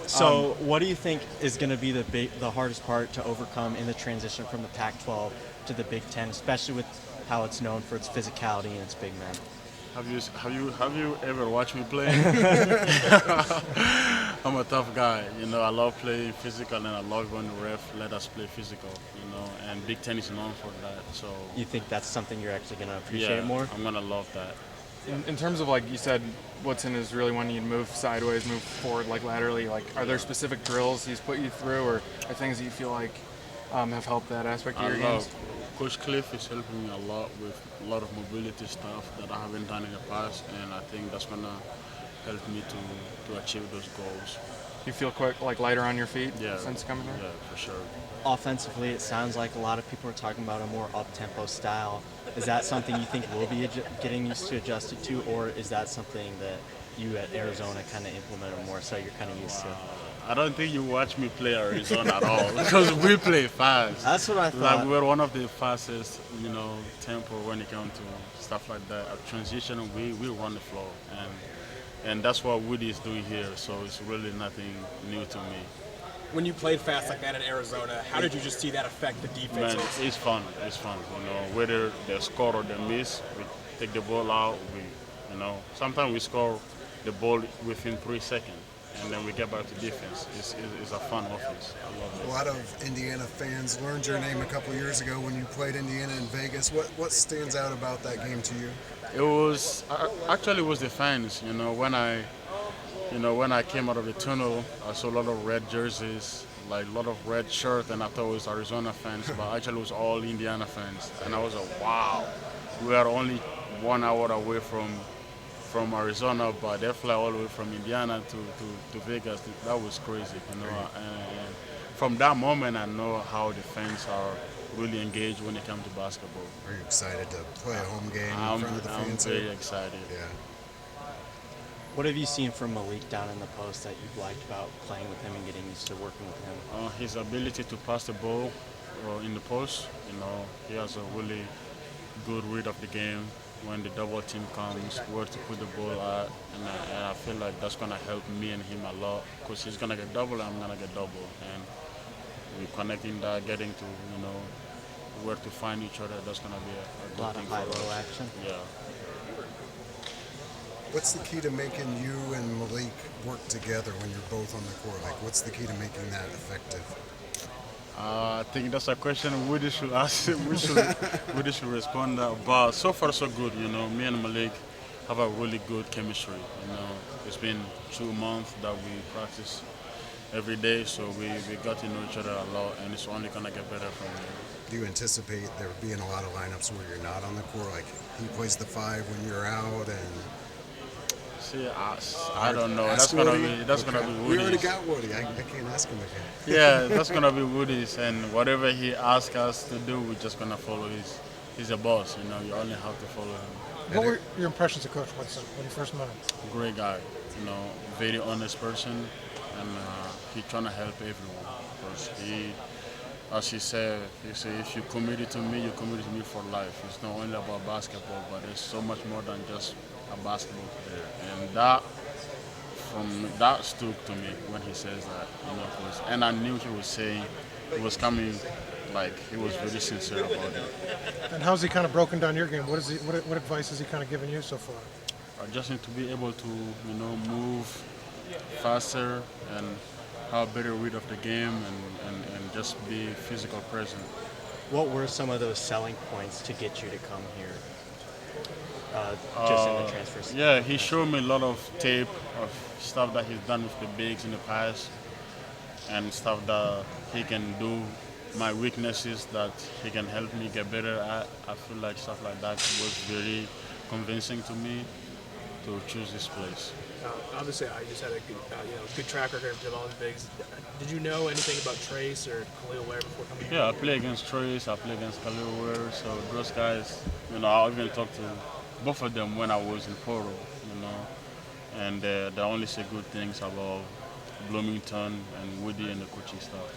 So what do you think is going to be the hardest part to overcome in the transition from the Pac-12 to the Big Ten, especially with how it's known for its physicality and its big men? Have you ever watched me play? I'm a tough guy. I love playing physical, and I love when the ref let us play physical. And Big Ten is known for that. So You think that's something you're actually going to appreciate yeah, more? I'm gonna love that. In terms of, like you said, Woodson is really wanting you to move sideways, move forward, like laterally. Like, are there specific drills he's put you through, or are things that you feel like have helped that aspect of I your love games? Coach Cliff is helping me a lot with a lot of mobility stuff that I haven't done in the past, and I think that's gonna help me to achieve those goals. You feel quite like lighter on your feet Yeah, since coming here? yeah, for sure. Offensively, it sounds like a lot of people are talking about a more up-tempo style. Is that something you think we'll be getting used to, adjusted to, or is that something that you at Arizona kind of implemented more so you're kind of used to? I don't think you watch me play Arizona at all because we play fast. That's what I Like thought. we're one of the fastest, tempo when it comes to stuff like that. At transition, we run the floor, and that's what Woody is doing here. So it's really nothing new to me. When you played fast like that in Arizona, how did you just see that affect the Man, defense? it's fun. It's fun. Whether they score or they miss, we take the ball out. Sometimes we score the ball within 3 seconds, and then we get back to defense. It's a fun offense. I love A it. lot of Indiana fans learned your name a couple years ago when you played Indiana in Vegas. What stands out about that game to you? Actually it was the fans. When I came out of the tunnel, I saw a lot of red jerseys, like a lot of red shirts, and I thought it was Arizona fans, but actually it was all Indiana fans. And I was like, wow, we are only 1 hour away from Arizona, but they fly all the way from Indiana to Vegas. That was crazy. And from that moment, I know how the fans are really engaged when it comes to basketball. Are you excited to play a home game in I'm, front of the I'm fans? very excited. Yeah. What have you seen from Malik down in the post that you've liked about playing with him and getting used to working with him? His ability to pass the ball in the post, he has a really good read of the game. When the double team comes, where to put the ball at, and I feel like that's gonna help me and him a lot because he's gonna get double, and I'm gonna get double, and we're connecting that, getting to where to find each other. That's gonna be a A good lot thing of for high-low us. action. Yeah. What's the key to making you and Malik work together when you're both on the court? Like, what's the key to making that effective? I think that's a question Woody should ask. Woody should respond that. But so far so good. Me and Malik have a really good chemistry. It's been 2 months that we practice every day, so we got to know each other a lot, and it's only gonna get better from here. Do you anticipate there being a lot of lineups where you're not on the court? Like, he plays the five when you're out, and See, I don't know. ask That's Woody? gonna be We already Woody's. got Woody. I can't ask him again. Yeah, that's gonna be Woody's, and whatever he asks us to do, we're just gonna follow his. He's a boss. You only have to follow him. What were your impressions of Coach Woodson when you first met him? Great guy, very honest person, and he trying to help everyone. Because as he said, if you committed to me, you committed to me for life. It's not only about basketball, but it's so much more than just a basketball player. And that stuck to me when he says that, 'cause- and I knew he was saying, he was coming, like he was really sincere about it. And how's he kind of broken down your game? What advice has he kind of given you so far? I just need to be able to, move faster and have a better read of the game and just be physical present. What were some of those selling points to get you to come here? Just in the transfer season? Yeah, he showed me a lot of tape of stuff that he's done with the bigs in the past and stuff that he can do. My weaknesses that he can help me get better at. I feel like stuff like that was very convincing to me to choose this place. Obviously, I just had a good track record of developing bigs. Did you know anything about Trace or Khalil Ware before coming here? Yeah, I play against Trace, I play against Khalil Ware, so those guys, I even talked to both of them when I was in Poro, and they only say good things about Bloomington and Woody and the coaching staff.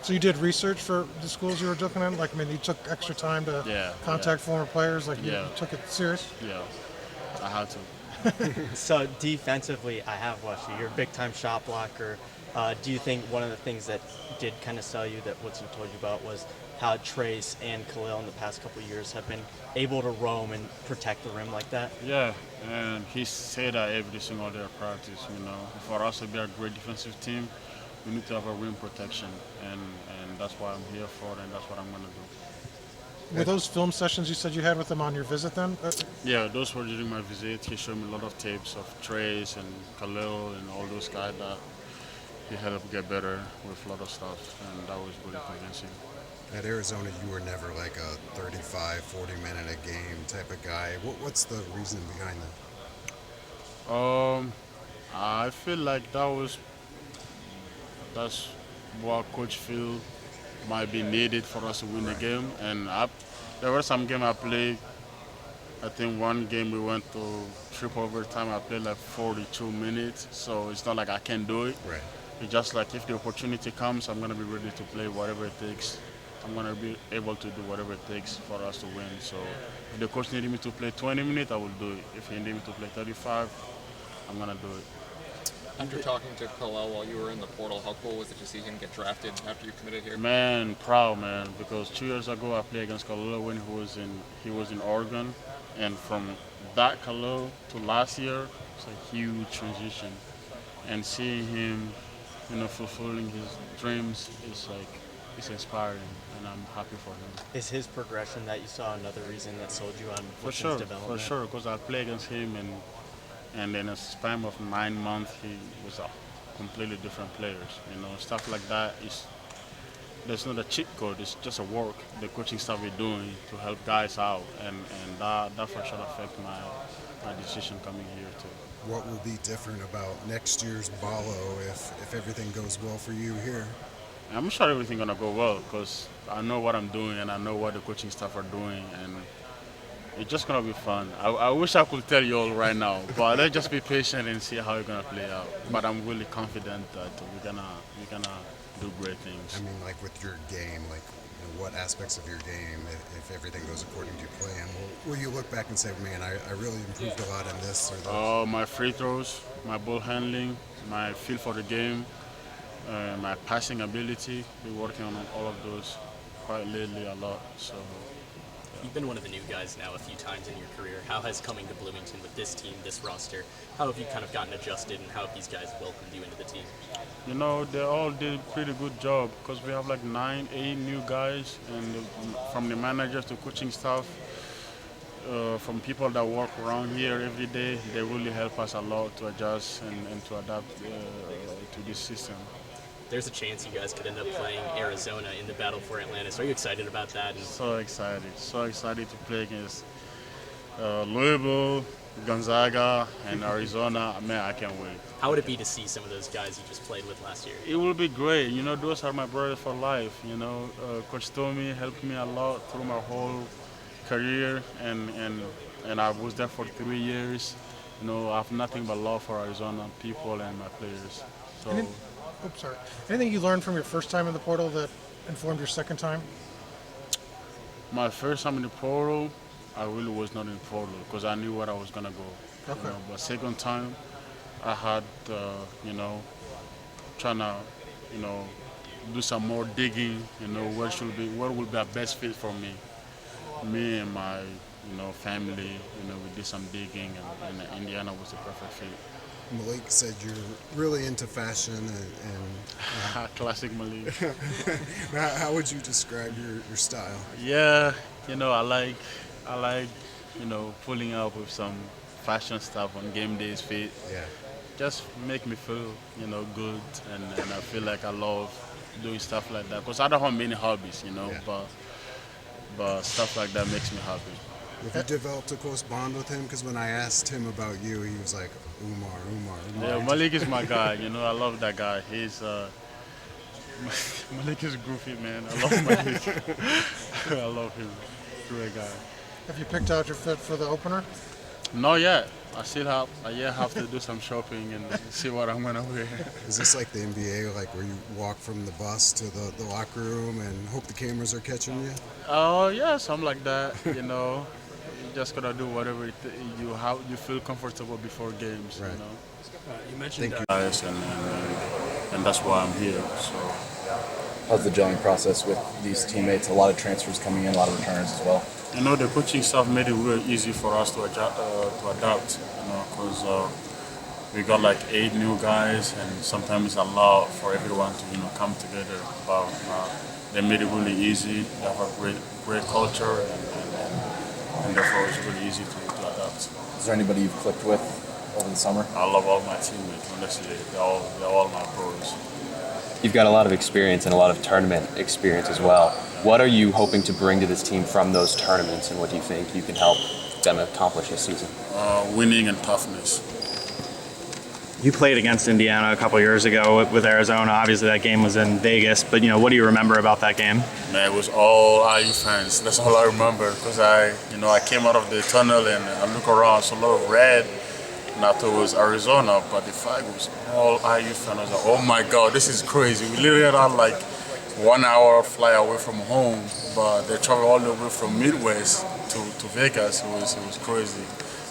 So you did research for the schools you were looking at? Like, I mean, you took extra time to contact former players? Like, you took it serious? Yeah, I had to. So defensively, I have watched you. You're a big-time shot blocker. Do you think one of the things that did kind of sell you that Woodson told you about was how Trace and Khalil in the past couple of years have been able to roam and protect the rim like that? Yeah, and he said that every single day of practice. For us to be a great defensive team, we need to have a rim protection, and that's what I'm here for, and that's what I'm gonna do. Were those film sessions you said you had with him on your visit then? Yeah, those were during my visit. He showed me a lot of tapes of Trace and Khalil and all those guys that he helped get better with a lot of stuff, and that was really convincing. At Arizona, you were never like a 35, 40-minute a game type of guy. What's the reason behind that? I feel like that's what Coach Phil might be needed for us to win the game. And there were some games I played. I think one game we went to triple overtime. I played like 42 minutes, so it's not like I can't do it. Right. It's just like if the opportunity comes, I'm gonna be ready to play whatever it takes. I'm gonna be able to do whatever it takes for us to win. So if the coach needed me to play 20 minutes, I will do it. If he needed me to play 35, I'm gonna do it. After talking to Khalil while you were in the portal, how cool was it to see him get drafted after you committed here? Man, proud man, because 2 years ago I played against Khalil when he was in Oregon, and from that Khalil to last year, it's a huge transition. And seeing him, fulfilling his dreams is like it's inspiring, and I'm happy for him. Is his progression that you saw another reason that sold you on For Woodson's sure, development? for sure, because I played against him, and in a span of 9 months, he was a completely different player. Stuff like that there's not a cheat code. It's just a work. The coaching stuff we're doing to help guys out, and that for sure affect my decision coming here too. What will be different about next year's Ballo if everything goes well for you here? I'm sure everything's gonna go well because I know what I'm doing and I know what the coaching staff are doing, and it's just gonna be fun. I wish I could tell you all right now, but let's just be patient and see how it's gonna play out. But I'm really confident that we're gonna do great things. I mean, like with your game, like what aspects of your game, if everything goes according to your plan, will you look back and say, man, I really improved a lot in this or that? My free throws, my ball handling, my feel for the game, my passing ability. Been working on all of those quite lately a lot. So You've been one of the new guys now a few times in your career. How has coming to Bloomington with this team, this roster, how have you kind of gotten adjusted, and how have these guys welcomed you into the team? They all did a pretty good job because we have like 9, 8 new guys, and from the managers to coaching staff, from people that work around here every day, they really help us a lot to adjust and to adapt to this system. There's a chance you guys could end up playing Arizona in the battle for Atlantis. Are you excited about that? And So excited to play against Louisville, Gonzaga, and Arizona. Man, I can't wait. how would it be to see some of those guys you just played with last year? It will be great. Those are my brothers for life. Coach Tommy helped me a lot through my whole career, and I was there for 3 years. I have nothing but love for Arizona people and my players. So. Oops, sorry. Anything you learned from your first time in the portal that informed your second time? My first time in the portal, I really was not in the portal because I knew where I was gonna go. Okay. But second time, I had, trying to, do some more digging. Where will be a best fit for me? Me and my, family. We did some digging, and Indiana was the perfect fit. Malik said you're really into fashion, and Classic Malik. how would you describe your style? Yeah, I like, pulling up with some fashion stuff on game days fit. Yeah. Just make me feel, good, and I feel like I love doing stuff like that. Because I don't have many hobbies, Yeah. but stuff like that makes me happy. Have you developed a close bond with him? Because when I asked him about you, he was like, Oumar. Yeah, Malik is my guy. I love that guy. He's Malik is goofy, man. I love Malik. I love him. Great guy. Have you picked out your fit for the opener? Not yet. I have to do some shopping and see what I'm gonna wear. Is this like the NBA, like where you walk from the bus to the locker room and hope the cameras are catching you? Oh yeah, something like that. You just gotta do whatever you feel comfortable before games. Right. You know. You mentioned Thank you. Guys, and that's why I'm here. So. How's the gelling process with these teammates? A lot of transfers coming in, a lot of returns as well. You know, the coaching staff made it real easy for us to adapt. You know, because we got like 8 new guys, and sometimes it's a lot for everyone to come together. But they made it really easy. They have a great culture, and therefore it's really easy to adapt. Is there anybody you've clicked with over the summer? I love all my teammates. Honestly, they're all my bros. You've got a lot of experience and a lot of tournament experience as well. What are you hoping to bring to this team from those tournaments, and what do you think you can help them accomplish this season? Winning and toughness. You played against Indiana a couple years ago with Arizona. Obviously, that game was in Vegas, but what do you remember about that game? Man, it was all IU fans. That's all I remember, because I came out of the tunnel and I look around, so a lot of red. And I thought it was Arizona, but the flag was all IU fans. I was like, oh my God, this is crazy. We literally had like 1 hour fly away from home, but they traveled all the way from Midwest to Vegas. It was crazy.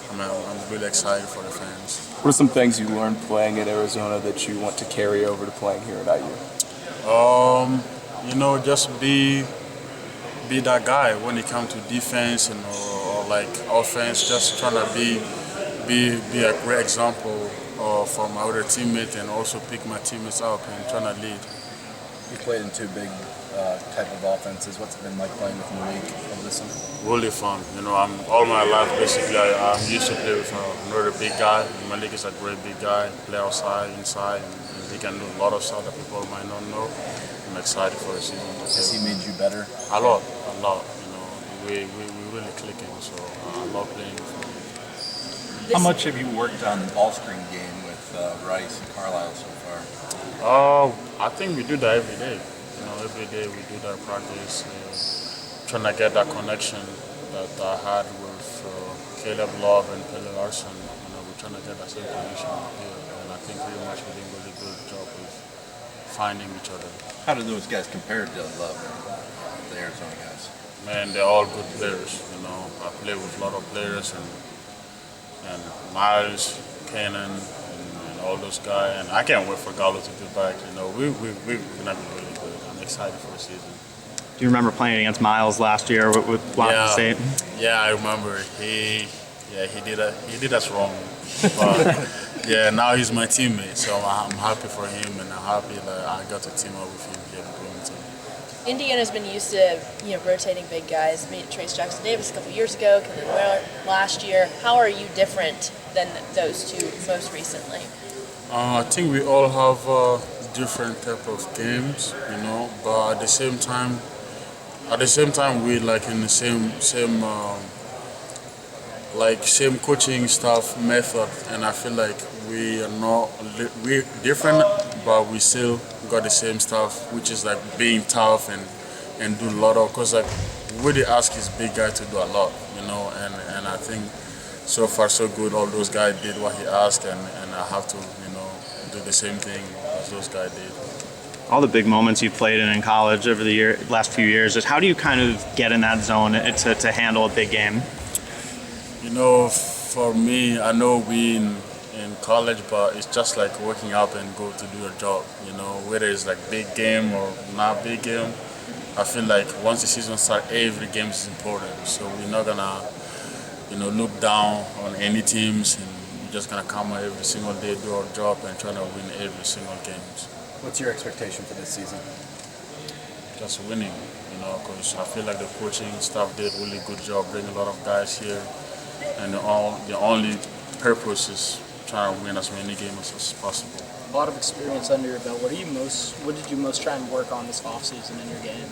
I mean, I'm really excited for the fans. What are some things you learned playing at Arizona that you want to carry over to playing here at IU? Just be that guy when it comes to defense or like offense. Just trying to be a great example for my other teammates, and also pick my teammates up and trying to lead. You played in 2 big type of offenses. What's it been like playing with Malik over this summer? Really fun. I'm all my life basically I'm used to play with another big guy. Malik is a great big guy. Play outside, inside, and he can do a lot of stuff that people might not know. I'm excited for the season. Has he made you better? A lot. We really clicking. So I love playing with him. How much have you worked on the ball screen game with Rice and Carlisle so far? I think we do that every day. Every day we do that practice, trying to get that connection that I had with Caleb Love and Pele Larson. We're trying to get that same connection here, and I think pretty much we're doing a really good job with finding each other. How do those guys compare to Love and the Arizona guys? Man, they're all good players. I play with a lot of players, and Miles, Cannon, and all those guys. And I can't wait for Gallo to be back. We're gonna be really good. I'm excited for the season. Do you remember playing against Miles last year with Washington State? Yeah, I remember. He did us wrong. But yeah, now he's my teammate, so I'm happy for him, and I'm happy that I got to team up with him here in Bloomington. Indiana's been used to rotating big guys. Made Trace Jackson Davis a couple years ago, Kevin Ware last year. How are you different than those two most recently? I think we all have different type of games, but at the same time we like in the same coaching staff method, and I feel like we're different, but we still got the same stuff, which is like being tough and do a lot of, because like what they ask is big guy to do a lot, and I think so far so good. All those guys did what he asked, and I have to do the same thing as those guys did. All the big moments you've played in college over the last few years, just how do you kind of get in that zone to handle a big game? For me, I know we in college, but it's just like waking up and go to do your job. Whether it's like big game or not big game, I feel like once the season starts, every game is important. So we're not gonna, look down on any teams, and we're just gonna come out every single day, do our job, and try to win every single game. What's your expectation for this season? Just winning, because I feel like the coaching staff did a really good job bringing a lot of guys here, and the only purpose is trying to win as many games as possible. A lot of experience under your belt. What did you most try and work on this offseason in your game?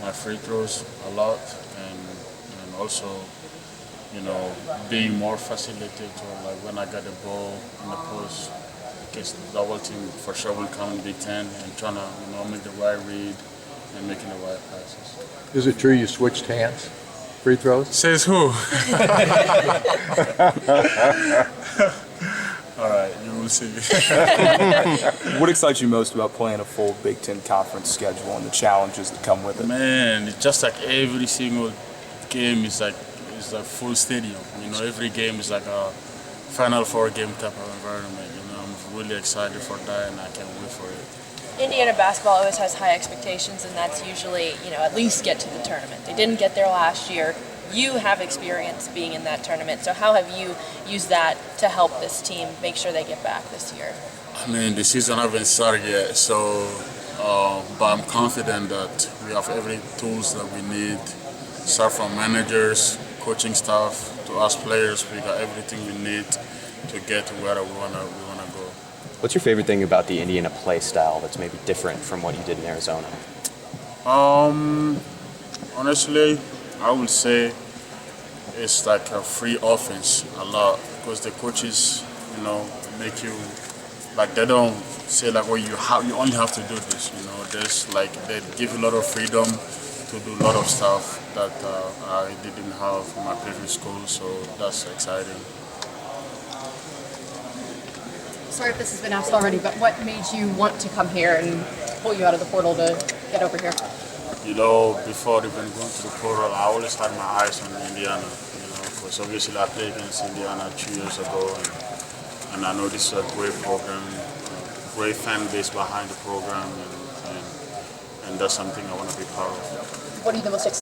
My free throws a lot, and also, being more facilitator. Like when I got the ball in the post, because the double team for sure will come in Big Ten, and trying to make the right read and making the right passes. Is it true you switched hands? Free throws? Says who? All right, you will see. What excites you most about playing a full Big Ten conference schedule and the challenges that come with it? Man, it's just like every single game is like a full stadium. Every game is like a Final Four game type of environment. I'm really excited for that, and I can't wait for it. Indiana basketball always has high expectations, and that's usually, at least get to the tournament. They didn't get there last year. You have experience being in that tournament, so how have you used that to help this team make sure they get back this year? I mean, the season hasn't started yet, so but I'm confident that we have every tools that we need. Start from managers, coaching staff, to us players, we got everything we need to get to where we wanna go. What's your favorite thing about the Indiana play style that's maybe different from what you did in Arizona? Honestly, I would say it's like a free offense a lot because the coaches, make you like they don't say like, well, you only have to do this. There's like they give you a lot of freedom to do a lot of stuff that I didn't have in my previous school, so that's exciting. Sorry if this has been asked already, but what made you want to come here and pull you out of the portal to get over here? Before even going to the portal, I always had my eyes on Indiana, because obviously I played against Indiana 2 years ago, and I know this is a great program, great fan base behind the program, and that's something I want to be part of. What are you the most excited